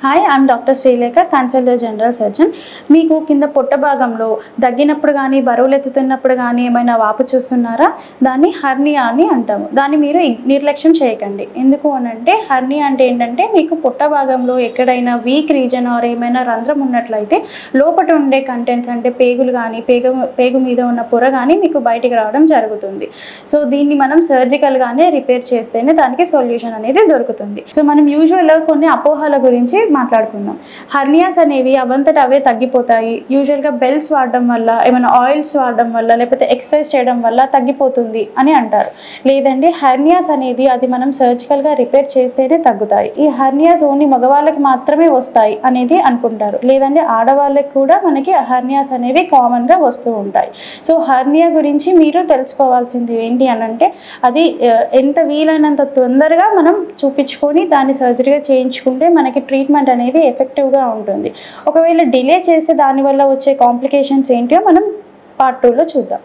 Hi, I'm doctor Srilekha, consultant general surgeon. మీకు కింద పొట్ట భాగంలో దగ్గినప్పుడు కానీ బరువులు ఎత్తుతున్నప్పుడు కానీ ఏమైనా వాపు చూస్తున్నారా? దాన్ని హర్నియా అని అంటాము. దాన్ని మీరు నిర్లక్ష్యం చేయకండి. ఎందుకు అనంటే హర్నియా అంటే ఏంటంటే మీకు పొట్ట భాగంలో ఎక్కడైనా వీక్ రీజన్ ఆర్ ఏమైనా రంధ్రం ఉన్నట్లయితే లోపల ఉండే కంటెంట్స్ అంటే పేగులు కానీ పేగు మీద ఉన్న పొర కానీ మీకు బయటికి రావడం జరుగుతుంది. సో దీన్ని మనం సర్జికల్గానే రిపేర్ చేస్తేనే దానికి సొల్యూషన్ అనేది దొరుకుతుంది. సో మనం యూజువల్గా కొన్ని అపోహల గురించి మాట్లాడుకుందాం. హర్నియాస్ అనేవి అవంతట అవే తగ్గిపోతాయి. యూజువల్గా బెల్స్ వాడడం వల్ల, ఏమైనా ఆయిల్స్ వాడడం వల్ల, లేకపోతే ఎక్సర్సైజ్ చేయడం వల్ల తగ్గిపోతుంది అని అంటారు. లేదండి, హర్నియాస్ అనేది అది మనం సర్జికల్గా రిపేర్ చేస్తేనే తగ్గుతాయి. ఈ హర్నియాస్ ఓన్లీ మగవాళ్ళకి మాత్రమే వస్తాయి అనేది అనుకుంటారు. లేదంటే ఆడవాళ్ళకి కూడా మనకి హర్నియాస్ అనేవి కామన్గా వస్తూ ఉంటాయి. సో హర్నియా గురించి మీరు తెలుసుకోవాల్సింది ఏంటి అనంటే అది ఎంత వీలైనంత తొందరగా మనం చూపించుకొని దాన్ని సర్జరీగా చేయించుకుంటే మనకి ట్రీట్మెంట్ అనేది ఎఫెక్టివ్గా ఉంటుంది. ఒకవేళ డిలే చేస్తే దానివల్ల వచ్చే కాంప్లికేషన్స్ ఏంటో మనం పార్ట్ 2లో చూద్దాం.